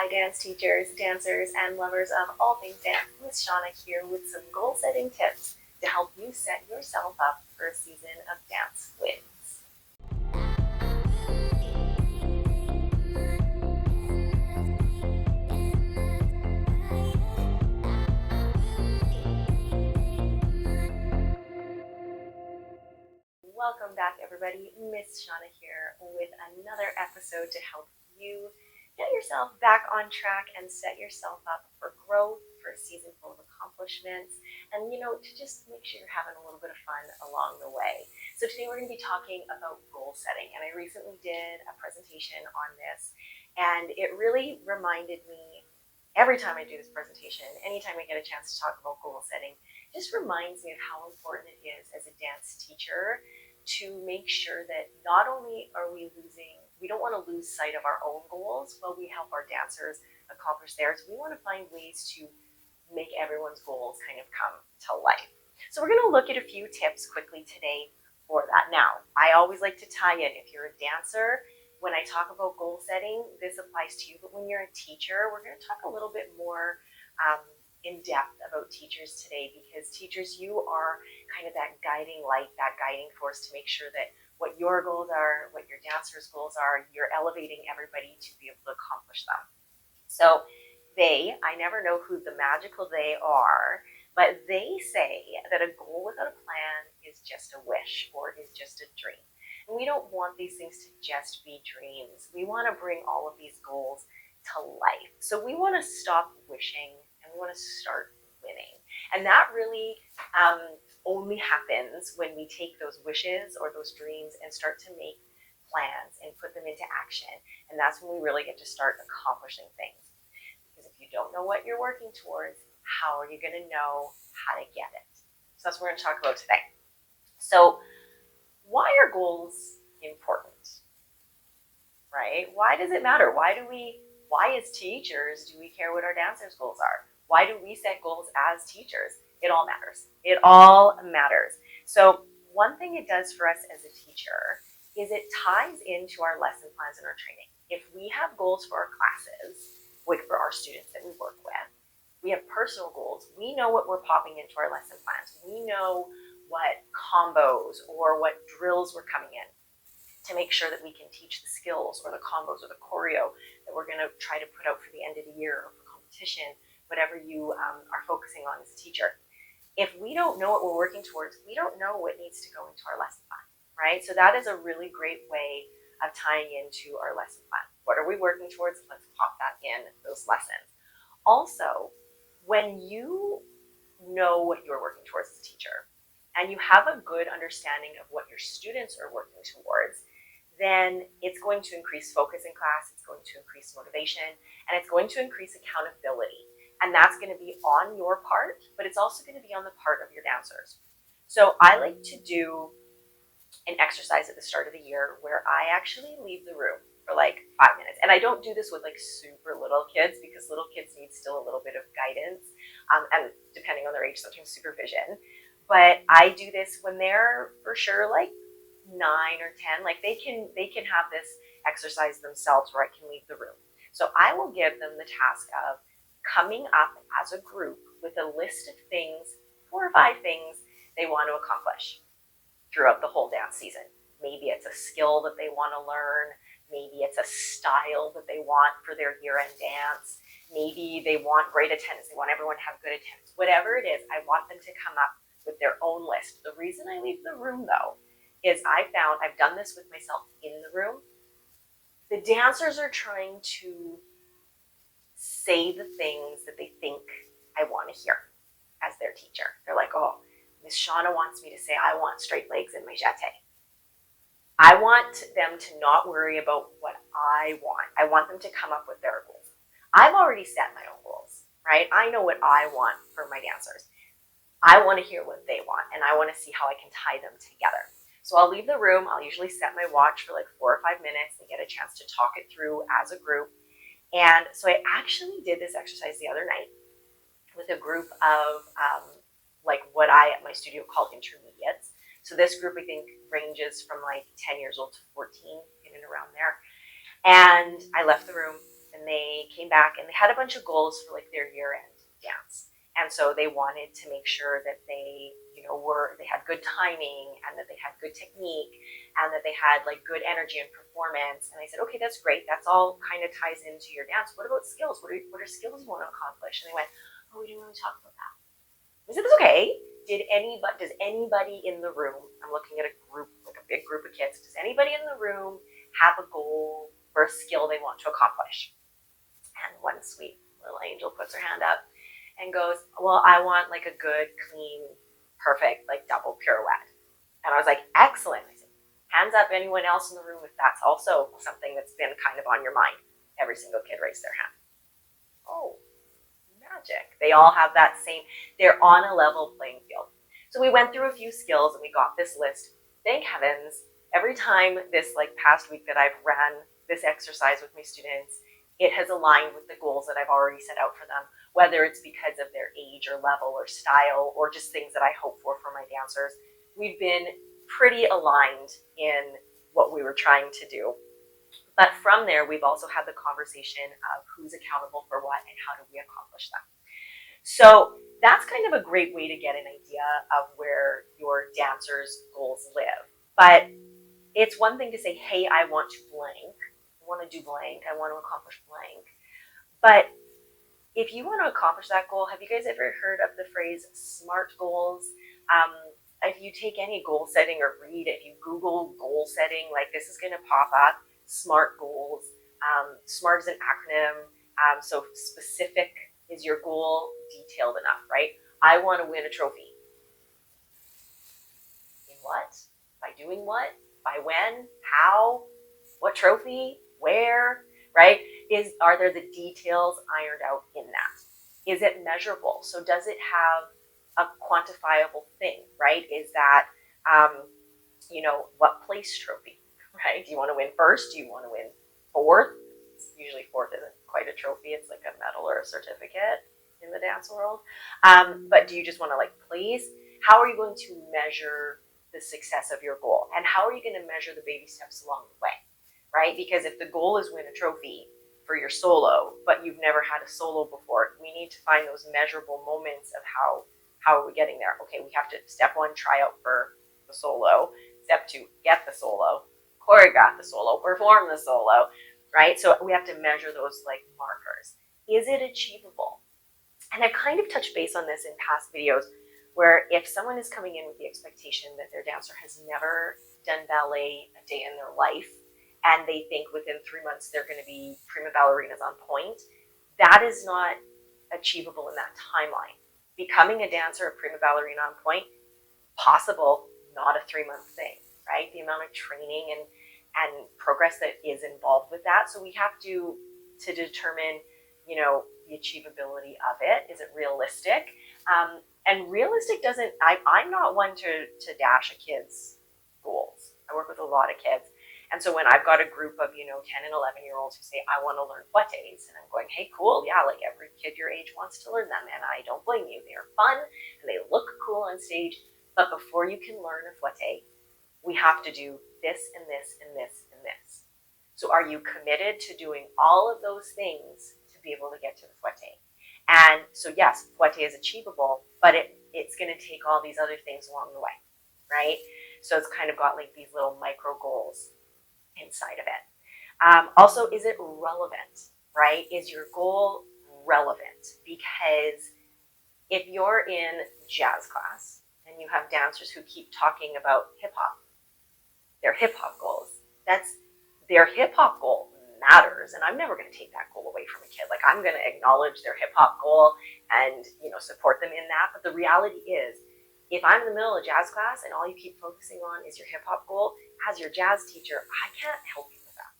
Hi dance teachers, dancers, and lovers of all things dance. Miss Shauna here with some goal setting tips to help you set yourself up for a season of dance wins. Welcome back everybody, Miss Shauna here with another episode to help you get yourself back on track and set yourself up for growth, for a season full of accomplishments, and to just make sure you're having a little bit of fun along the way. So today we're going to be talking about goal setting, and I recently did a presentation on this, and it really reminded me every time I do this presentation, anytime I get a chance to talk about goal setting, it just reminds me of how important it is as a dance teacher to make sure that not only are we don't want to lose sight of our own goals while we help our dancers accomplish theirs. We want to find ways to make everyone's goals kind of come to life. So we're going to look at a few tips quickly today for that. Now, I always like to tie in, if you're a dancer, when I talk about goal setting, this applies to you, but when you're a teacher, we're going to talk a little bit more in depth about teachers today, because teachers, you are kind of that guiding light, that guiding force to make sure that what your goals are, what your dancers' goals are, you're elevating everybody to be able to accomplish them. So I never know who the magical they are, but they say that a goal without a plan is just a wish or is just a dream. And we don't want these things to just be dreams. We want to bring all of these goals to life. So we want to stop wishing and we want to start winning. And that really only happens when we take those wishes or those dreams and start to make plans and put them into action. And that's when we really get to start accomplishing things. Because if you don't know what you're working towards, how are you going to know how to get it? So that's what we're going to talk about today. So why are goals important? Right? Why does it matter? Why as teachers do we care what our dancers' goals are? Why do we set goals as teachers? It all matters. It all matters. So one thing it does for us as a teacher is it ties into our lesson plans and our training. If we have goals for our classes, like for our students that we work with, we have personal goals. We know what we're popping into our lesson plans. We know what combos or what drills we're coming in to make sure that we can teach the skills or the combos or the choreo that we're going to try to put out for the end of the year or for competition, whatever you are focusing on as a teacher. If we don't know what we're working towards, we don't know what needs to go into our lesson plan, right? So that is a really great way of tying into our lesson plan. What are we working towards? Let's pop that in those lessons. Also, when you know what you're working towards as a teacher and you have a good understanding of what your students are working towards, then it's going to increase focus in class, it's going to increase motivation, and it's going to increase accountability. And that's going to be on your part, but it's also going to be on the part of your dancers. So I like to do an exercise at the start of the year where I actually leave the room for like 5 minutes. And I don't do this with like super little kids, because little kids need still a little bit of guidance, and depending on their age, sometimes supervision. But I do this when they're for sure like 9 or 10, like they can have this exercise themselves where I can leave the room. So I will give them the task of coming up as a group with a list of things, 4 or 5 things they want to accomplish throughout the whole dance season. Maybe it's a skill that they want to learn. Maybe it's a style that they want for their year-end dance. Maybe they want great attendance. They want everyone to have good attendance. Whatever it is, I want them to come up with their own list. The reason I leave the room though is I've done this with myself in the room. The dancers are trying to say the things that they think I want to hear as their teacher. They're like, oh, Miss Shauna wants me to say I want straight legs in my jeté. I want them to not worry about what I want. I want them to come up with their goals. I've already set my own goals, right? I know what I want for my dancers. I want to hear what they want, and I want to see how I can tie them together. So I'll leave the room. I'll usually set my watch for like 4 or 5 minutes and get a chance to talk it through as a group. And so I actually did this exercise the other night with a group of like what I at my studio call intermediates. So this group I think ranges from like 10 years old to 14, in and around there. And I left the room and and they came back and they had a bunch of goals for like their year-end dance. And so they wanted to make sure that they, they had good timing and that they had good technique and that they had like good energy and performance. And I said, okay, that's great. That's all kind of ties into your dance. What about skills? What are skills you want to accomplish? And they went, oh, we didn't really talk about that. I said, that's okay. Does anybody in the room, I'm looking at a group, like a big group of kids, does anybody in the room have a goal or a skill they want to accomplish? And one sweet little angel puts her hand up and goes, well, I want like a good, clean, perfect, like double pirouette. And I was like, excellent. I said, hands up, anyone else in the room if that's also something that's been kind of on your mind. Every single kid raised their hand. Oh, magic. They all have that same, they're on a level playing field. So we went through a few skills and we got this list. Thank heavens, every time this like past week that I've ran this exercise with my students, it has aligned with the goals that I've already set out for them, whether it's because of their age or level or style or just things that I hope for my dancers. We've been pretty aligned in what we were trying to do. But from there, we've also had the conversation of who's accountable for what and how do we accomplish that. So that's kind of a great way to get an idea of where your dancers' goals live. But it's one thing to say, hey, I want to blank. I want to do blank. I want to accomplish blank. But if you want to accomplish that goal, have you guys ever heard of the phrase SMART goals? If you take any goal setting or read, if you Google goal setting, like this is going to pop up, SMART goals. SMART is an acronym. So specific is your goal, detailed enough, right? I want to win a trophy. In what? By doing what? By when? How? What trophy? Where? Right? Are there the details ironed out in that? Is it measurable? So does it have a quantifiable thing, right? Is that, what place trophy, right? Do you want to win first? Do you want to win fourth? Usually fourth isn't quite a trophy. It's like a medal or a certificate in the dance world. But do you just want to like place? How are you going to measure the success of your goal? And how are you going to measure the baby steps along the way, right? Because if the goal is win a trophy for your solo, but you've never had a solo before, we need to find those measurable moments of how are we getting there? Okay, we have to, step one, try out for the solo. Step two, get the solo, choreograph the solo, perform the solo, right? So we have to measure those like markers. Is it achievable? And I've kind of touched base on this in past videos where if someone is coming in with the expectation that their dancer has never done ballet a day in their life and they think within 3 months they're going to be prima ballerinas on point, that is not achievable in that timeline. Becoming a dancer, a prima ballerina on point, possible, not a 3-month thing, right? The amount of training and progress that is involved with that. So we have to determine, the achievability of it. Is it realistic? And realistic doesn't, I'm not one to dash a kid's goals. I work with a lot of kids. And so when I've got a group of, 10 and 11-year-olds who say, I want to learn fouettes, and I'm going, hey, cool, yeah, like every kid your age wants to learn them, and I don't blame you. They are fun, and they look cool on stage, but before you can learn a fouette, we have to do this and this and this and this. So are you committed to doing all of those things to be able to get to the fouette? And so yes, fouette is achievable, but it's going to take all these other things along the way, right? So it's kind of got like these little micro goals inside of it. Also, is it relevant, right? Is your goal relevant? Because if you're in jazz class and you have dancers who keep talking about hip hop, their hip hop goals, that's their hip hop goal matters. And I'm never going to take that goal away from a kid. Like I'm going to acknowledge their hip hop goal and, support them in that. But the reality is, if I'm in the middle of jazz class and all you keep focusing on is your hip hop goal, as your jazz teacher, I can't help you with that.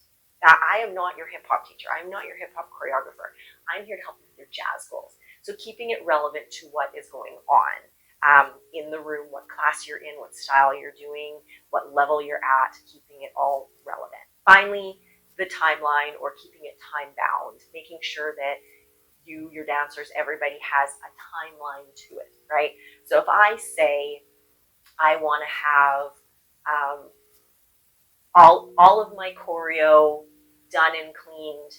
I am not your hip hop teacher. I'm not your hip hop choreographer. I'm here to help you with your jazz goals. So keeping it relevant to what is going on in the room, what class you're in, what style you're doing, what level you're at, keeping it all relevant. Finally, the timeline or keeping it time bound, making sure that your dancers, everybody has a timeline to it, right? So if I say I want to have all of my choreo done and cleaned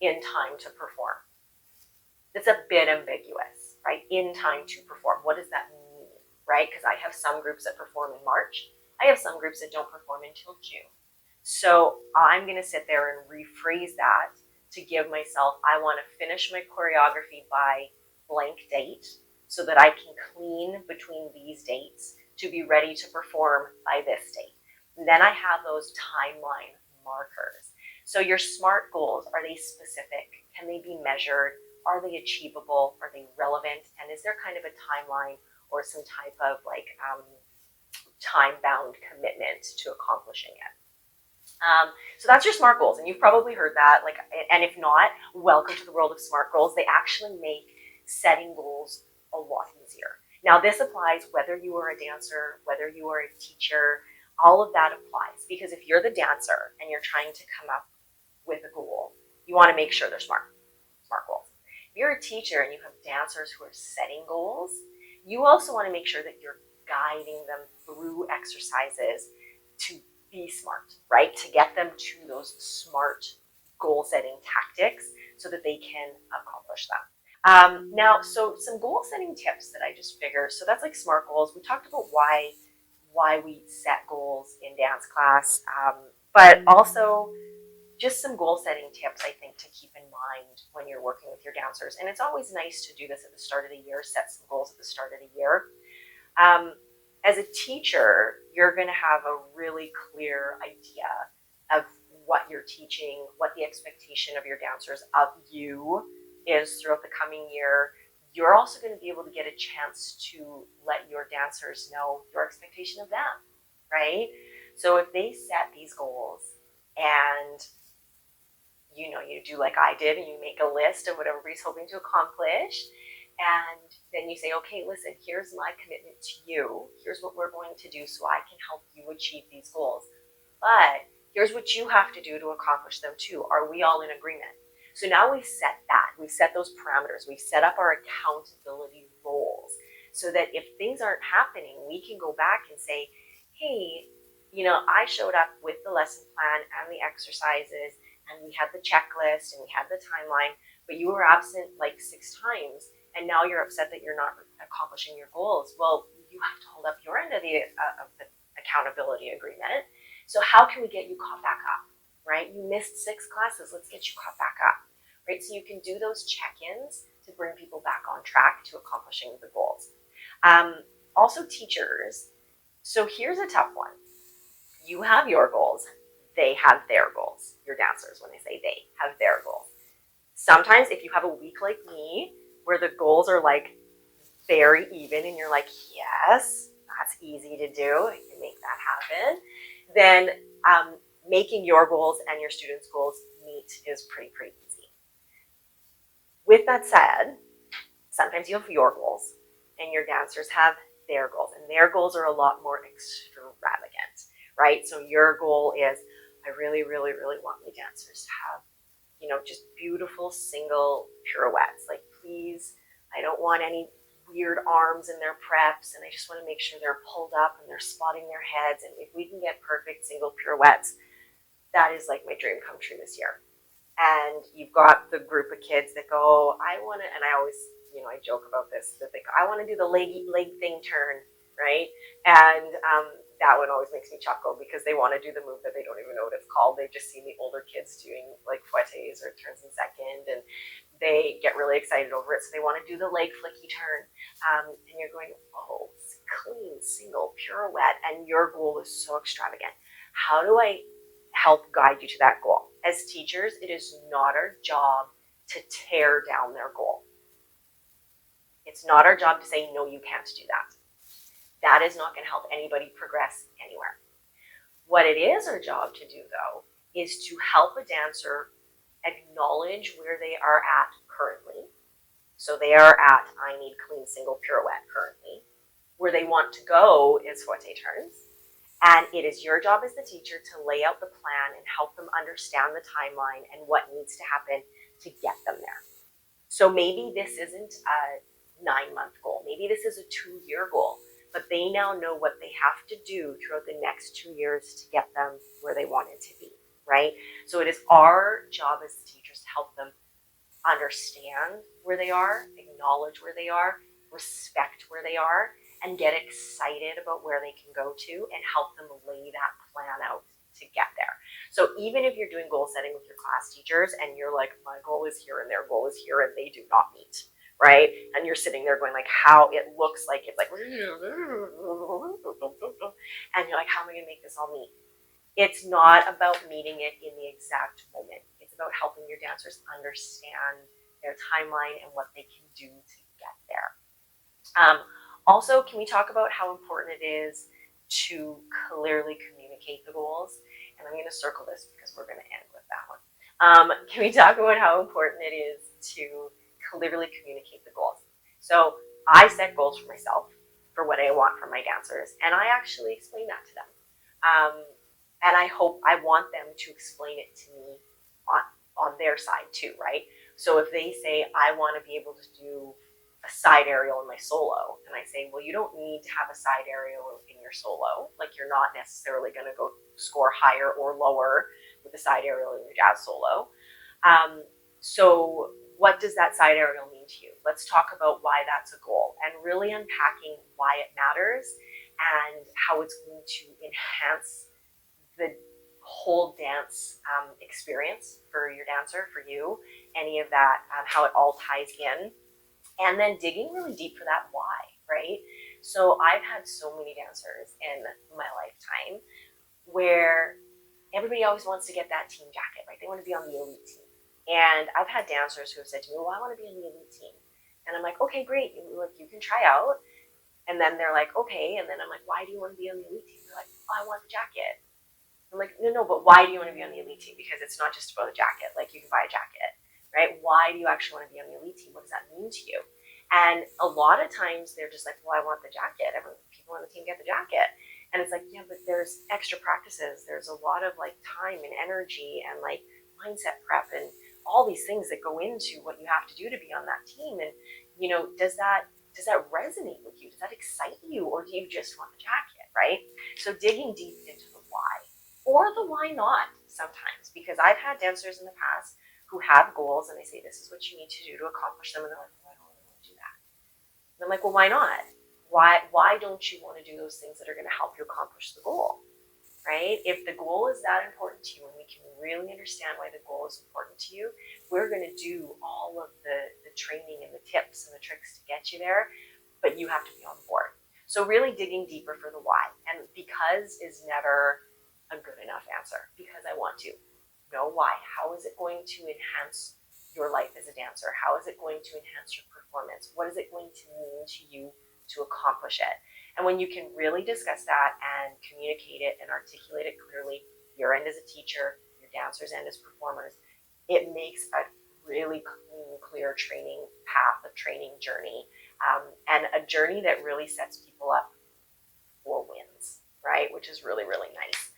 in time to perform. It's a bit ambiguous, right? In time to perform. What does that mean, right? Because I have some groups that perform in March. I have some groups that don't perform until June. So I'm going to sit there and rephrase that to give myself, I want to finish my choreography by blank date so that I can clean between these dates to be ready to perform by this date. And then I have those timeline markers. So your SMART goals, are they specific? Can they be measured? Are they achievable? Are they relevant? And is there kind of a timeline or some type of like time-bound commitment to accomplishing it? So that's your SMART goals, and you've probably heard that. Like, and if not, welcome to the world of SMART goals. They actually make setting goals a lot easier. Now, this applies whether you are a dancer, whether you are a teacher. All of that applies, because if you're the dancer and you're trying to come up with a goal, you want to make sure they're SMART goals. If you're a teacher and you have dancers who are setting goals, you also want to make sure that you're guiding them through exercises to be smart, right? To get them to those SMART goal setting tactics so that they can accomplish them. Now, so some goal setting tips that I just figured. So that's like SMART goals. We talked about why we set goals in dance class, but also just some goal setting tips, I think, to keep in mind when you're working with your dancers. And it's always nice to do this at the start of the year, set some goals at the start of the year. As a teacher, you're going to have a really clear idea of what you're teaching, what the expectation of your dancers of you is throughout the coming year. You're also going to be able to get a chance to let your dancers know your expectation of them, right? So if they set these goals and you do like I did and you make a list of what everybody's hoping to accomplish, and then you say, okay, listen, here's my commitment to you. Here's what we're going to do so I can help you achieve these goals. But here's what you have to do to accomplish them too. Are we all in agreement? So now we've set that. We've set those parameters. We've set up our accountability roles so that if things aren't happening, we can go back and say, hey, I showed up with the lesson plan and the exercises, and we had the checklist and we had the timeline, but you were absent like 6 times. And now you're upset that you're not accomplishing your goals. Well, you have to hold up your end of the accountability agreement. So how can we get you caught back up, right? You missed 6 classes. Let's get you caught back up, right? So you can do those check-ins to bring people back on track to accomplishing the goals. Also, teachers. So here's a tough one. You have your goals. They have their goals. Your dancers, when I say they, have their goals. Sometimes if you have a week like me, where the goals are like very even and you're like, yes, that's easy to do, I can make that happen, then making your goals and your students' goals meet is pretty easy. With that said, sometimes you have your goals and your dancers have their goals, and their goals are a lot more extravagant, right? So your goal is, I really want my dancers to have just beautiful single pirouettes. Like, please, I don't want any weird arms in their preps, and I just want to make sure they're pulled up and they're spotting their heads. And if we can get perfect single pirouettes, that is like my dream come true this year. And you've got the group of kids that go, I want to, and I always, I joke about this, that they go, I want to do the leg thing turn, right? And that one always makes me chuckle because they want to do the move that they don't even know what it's called. They've just seen the older kids doing like fouettes or turns in second, and they get really excited over it. So they want to do the leg flicky turn. And you're going, oh, clean, single, pirouette. And your goal is so extravagant. How do I help guide you to that goal? As teachers, it is not our job to tear down their goal. It's not our job to say, no, you can't do that. That is not going to help anybody progress anywhere. What it is our job to do, though, is to help a dancer acknowledge where they are at currently. So they are at, I need clean single pirouette currently. Where they want to go is fouette turns. And it is your job as the teacher to lay out the plan and help them understand the timeline and what needs to happen to get them there. So maybe this isn't a 9-month goal. Maybe this is a 2-year goal. But they now know what they have to do throughout the next 2 years to get them where they wanted to be, right? So it is our job as the teachers to help them understand where they are, acknowledge where they are, respect where they are, and get excited about where they can go to and help them lay that plan out to get there. So even if you're doing goal setting with your class teachers and you're like, my goal is here and their goal is here and they do not meet, right? And you're sitting there going like, how it looks like it's like, and you're like, how am I gonna make this all meet? It's not about meeting it in the exact moment. It's about helping your dancers understand their timeline and what they can do to get there. Also, can we talk about how important it is to clearly communicate the goals? And I'm going to circle this because we're going to end with that one. Can we talk about how important it is to clearly communicate the goals? So I set goals for myself for what I want from my dancers, and I actually explain that to them. And I want them to explain it to me on their side too, right? So if they say, I want to be able to do a side aerial in my solo, and I say, well, you don't need to have a side aerial in your solo. Like, you're not necessarily going to go score higher or lower with a side aerial in your jazz solo. So what does that side aerial mean to you? Let's talk about why that's a goal and really unpacking why it matters and how it's going to enhance the whole dance experience for your dancer, for you, any of that, how it all ties in. And then digging really deep for that why, right? So I've had so many dancers in my lifetime where everybody always wants to get that team jacket, right? They want to be on the elite team. And I've had dancers who have said to me, well, I want to be on the elite team. And I'm like, okay, great. Look, you can try out. And then they're like, okay. And then I'm like, why do you want to be on the elite team? They're like, oh, I want the jacket. I'm like, no, but why do you want to be on the elite team? Because it's not just about a jacket. Like, you can buy a jacket, right? Why do you actually want to be on the elite team? What does that mean to you? And a lot of times they're just like, well, I want the jacket. People on the team get the jacket. And it's like, yeah, but there's extra practices. There's a lot of like time and energy and like mindset prep and all these things that go into what you have to do to be on that team. And, does that resonate with you? Does that excite you? Or do you just want the jacket, right? So digging deep into the why. Or the why not sometimes, because I've had dancers in the past who have goals and they say, this is what you need to do to accomplish them. And they're like, well, I don't really want to do that. And I'm like, well, why not? Why don't you want to do those things that are going to help you accomplish the goal, right? If the goal is that important to you and we can really understand why the goal is important to you, we're going to do all of the training and the tips and the tricks to get you there, but you have to be on board. So really digging deeper for the why. And because is never a good enough answer, because I want to know why. How is it going to enhance your life as a dancer? How is it going to enhance your performance? What is it going to mean to you to accomplish it? And when you can really discuss that and communicate it and articulate it clearly, your end as a teacher, your dancers' end as performers, it makes a really clean, clear training path, a training journey, and a journey that really sets people up for wins, right? Which is really, really nice.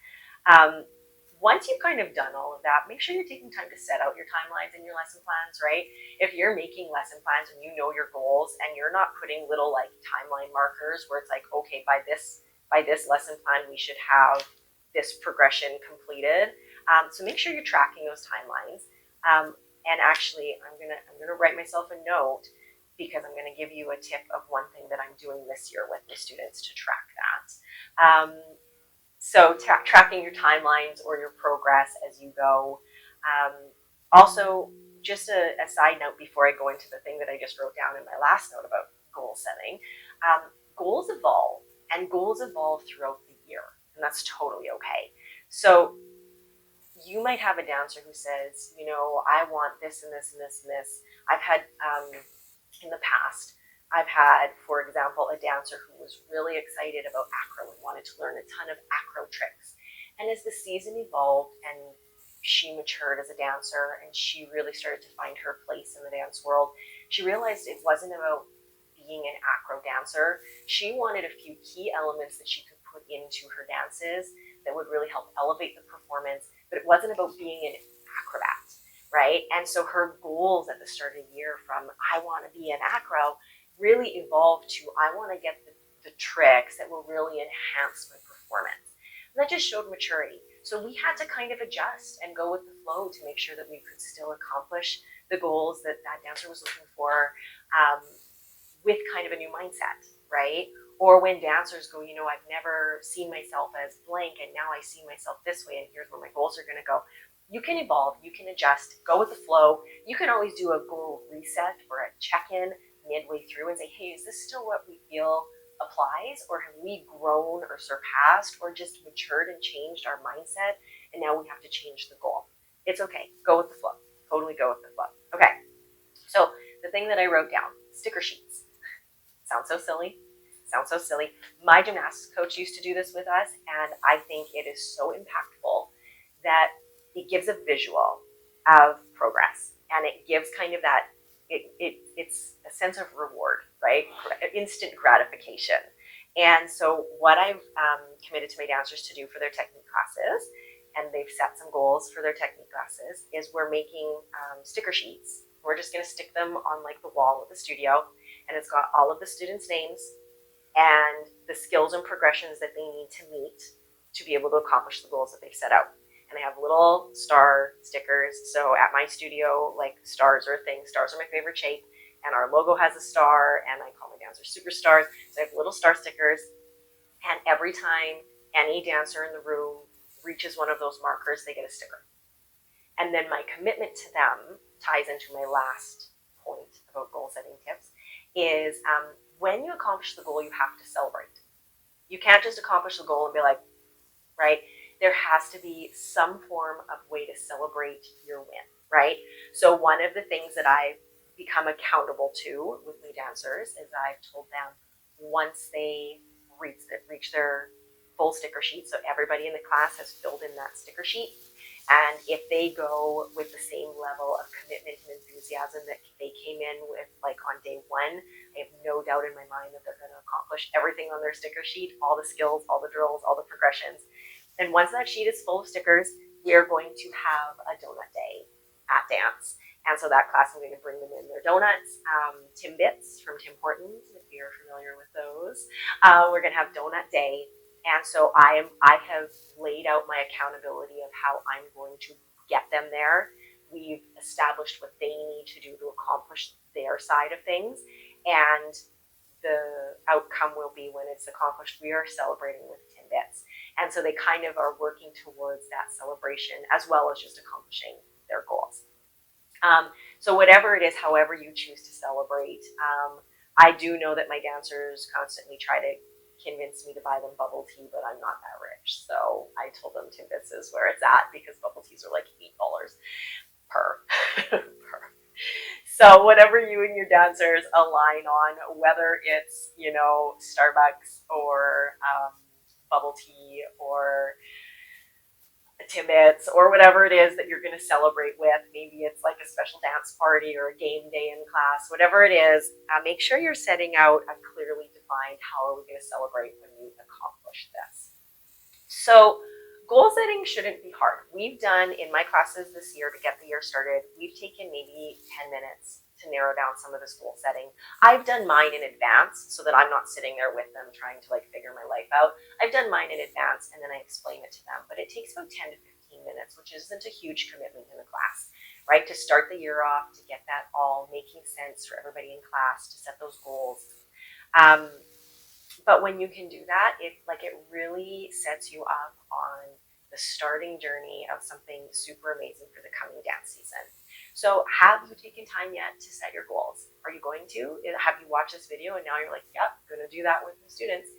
Once you've kind of done all of that, make sure you're taking time to set out your timelines and your lesson plans, right? If you're making lesson plans and you know your goals and you're not putting little like timeline markers where it's like, okay, by this lesson plan, we should have this progression completed. So make sure you're tracking those timelines. And actually, I'm gonna write myself a note because I'm gonna give you a tip of one thing that I'm doing this year with my students to track that. So tracking your timelines or your progress as you go. Also, just a side note before I go into the thing that I just wrote down in my last note about goal setting, goals evolve and goals evolve throughout the year, and that's totally okay. So you might have a dancer who says, I want this and this and this and this. I've had in the past, I've had, for example, a dancer who was really excited about acro and wanted to learn a ton of acro tricks. And as the season evolved and she matured as a dancer and she really started to find her place in the dance world, she realized it wasn't about being an acro dancer. She wanted a few key elements that she could put into her dances that would really help elevate the performance, but it wasn't about being an acrobat, right? And so her goals at the start of the year from I want to be an acro really evolved to I want to get the tricks that will really enhance my performance. And that just showed maturity. So we had to kind of adjust and go with the flow to make sure that we could still accomplish the goals that that dancer was looking for, with kind of a new mindset, right? Or when dancers go, I've never seen myself as blank and now I see myself this way and here's where my goals are going to go. You can evolve, you can adjust, go with the flow. You can always do a goal reset or a check-in midway through and say, hey, is this still what we feel applies, or have we grown or surpassed or just matured and changed our mindset and now we have to change the goal? It's okay. Go with the flow. Totally go with the flow. Okay. So the thing that I wrote down, sticker sheets. Sounds so silly. My gymnastics coach used to do this with us, and I think it is so impactful that it gives a visual of progress, and it gives kind of that, it's a sense of reward, right? Instant gratification. And so what I've committed to my dancers to do for their technique classes, and they've set some goals for their technique classes, is we're making sticker sheets. We're just going to stick them on like the wall of the studio, and it's got all of the students' names and the skills and progressions that they need to meet to be able to accomplish the goals that they've set out. And they have little star stickers. So at my studio, like, stars are a thing. Stars are my favorite shape. And our logo has a star, and I call my dancers superstars. So I have little star stickers. And every time any dancer in the room reaches one of those markers, they get a sticker. And then my commitment to them ties into my last point about goal setting tips is, when you accomplish the goal, you have to celebrate. You can't just accomplish the goal and be like, right? There has to be some form of way to celebrate your win, right? So one of the things that I've become accountable to with my dancers is I've told them, once they reach their full sticker sheet, so everybody in the class has filled in that sticker sheet, and if they go with the same level of commitment and enthusiasm that they came in with, like on day one, I have no doubt in my mind that they're going to accomplish everything on their sticker sheet, all the skills, all the drills, all the progressions. And once that sheet is full of stickers, we are going to have a donut day at dance. And so that class, I'm going to bring them in their donuts, Timbits from Tim Hortons, if you're familiar with those. We're going to have donut day. And so I have laid out my accountability of how I'm going to get them there. We've established what they need to do to accomplish their side of things. And the outcome will be, when it's accomplished, we are celebrating with Timbits. And so they kind of are working towards that celebration as well as just accomplishing their goals. So whatever it is, however you choose to celebrate, I do know that my dancers constantly try to convince me to buy them bubble tea, but I'm not that rich. So I told them Timbits is where it's at, because bubble teas are like $8 per. So whatever you and your dancers align on, whether it's, Starbucks or bubble tea or Timbits or whatever it is that you're going to celebrate with, maybe it's like a special dance party or a game day in class, whatever it is, make sure you're setting out a clearly defined, how are we going to celebrate when we accomplish this. So goal setting shouldn't be hard. We've done, in my classes this year to get the year started, we've taken maybe 10 minutes to narrow down some of this goal setting. I've done mine in advance so that I'm not sitting there with them trying to figure my life out. I've done mine in advance and then I explain it to them, but it takes about 10 to 15 minutes, which isn't a huge commitment in the class, right? To start the year off, to get that all making sense for everybody in class, to set those goals. But when you can do that, it really sets you up on the starting journey of something super amazing for the coming dance season. So have you taken time yet to set your goals? Are you going to? Have you watched this video and now you're like, yep, I'm going to do that with the students?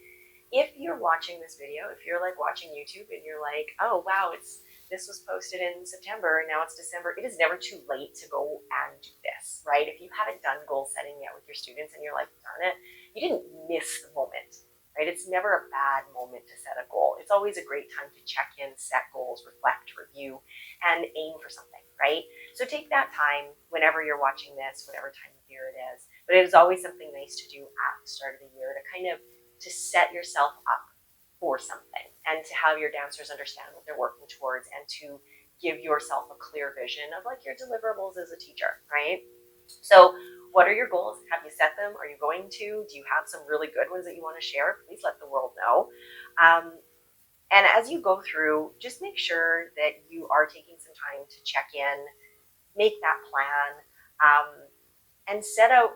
If you're watching this video, if you're watching YouTube and you're like, oh, wow, this was posted in September and now it's December, it is never too late to go and do this, right? If you haven't done goal setting yet with your students and you're like, darn it, you didn't miss the moment, right? It's never a bad moment to set a goal. It's always a great time to check in, set goals, reflect, review, and aim for something, right? So take that time whenever you're watching this, whatever time of year it is. But it is always something nice to do at the start of the year to set yourself up for something and to have your dancers understand what they're working towards and to give yourself a clear vision of your deliverables as a teacher, right? So what are your goals? Have you set them? Are you going to? Do you have some really good ones that you want to share? Please let the world know. And as you go through, just make sure that you are taking some time to check in, make that plan, and set out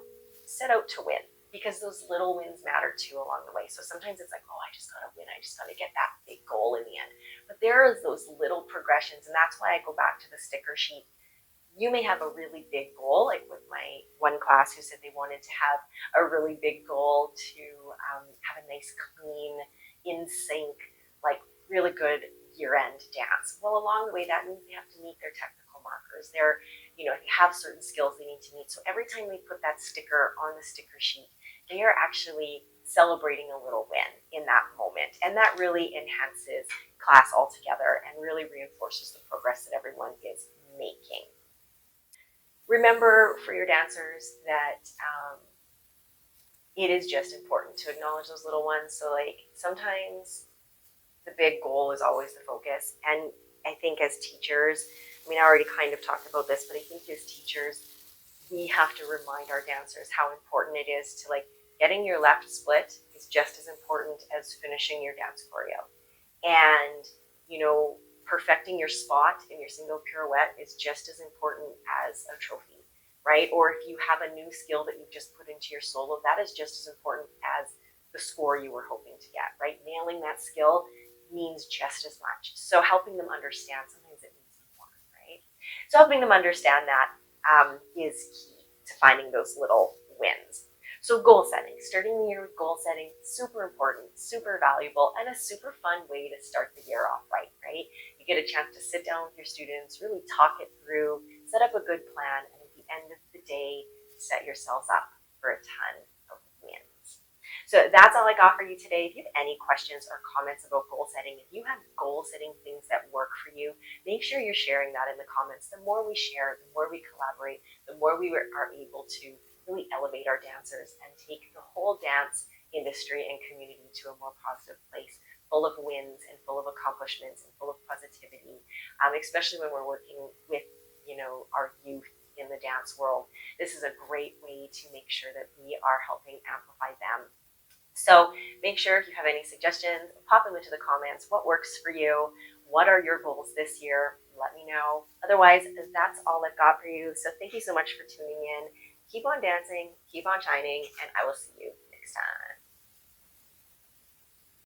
to win, because those little wins matter too along the way. So sometimes it's like, oh, I just gotta win, I just gotta get that big goal in the end. But there is those little progressions, and that's why I go back to the sticker sheet. You may have a really big goal, like with my one class who said they wanted to have a really big goal to have a nice, clean, in sync, like really good year-end dance. Well, along the way, that means they have to meet their technical markers. They're, they have certain skills they need to meet. So every time they put that sticker on the sticker sheet, they are actually celebrating a little win in that moment. And that really enhances class altogether and really reinforces the progress that everyone is making. Remember for your dancers that it is just important to acknowledge those little ones. So like sometimes the big goal is always the focus. And I think as teachers, I already kind of talked about this, but I think as teachers, we have to remind our dancers how important it is to, like, getting your left split is just as important as finishing your dance choreo. And, perfecting your spot in your single pirouette is just as important as a trophy, right? Or if you have a new skill that you've just put into your solo, that is just as important as the score you were hoping to get, right? Nailing that skill means just as much. So helping them understand, sometimes it means more, right? So helping them understand that is key to finding those little wins. So goal setting, starting the year with goal setting, super important, super valuable, and a super fun way to start the year off right? You get a chance to sit down with your students, really talk it through, set up a good plan, and at the end of the day, set yourselves up for a ton of wins. So that's all I got for you today. If you have any questions or comments about goal setting, if you have goal setting things that work for you, make sure you're sharing that in the comments. The more we share, the more we collaborate, the more we are able to really elevate our dancers and take the whole dance industry and community to a more positive place, full of wins and full of accomplishments and full of positivity, especially when we're working with, our youth in the dance world. This is a great way to make sure that we are helping amplify them. So make sure if you have any suggestions, pop them into the comments. What works for you? What are your goals this year? Let me know. Otherwise, that's all I've got for you. So thank you so much for tuning in. Keep on dancing, keep on shining, and I will see you next time.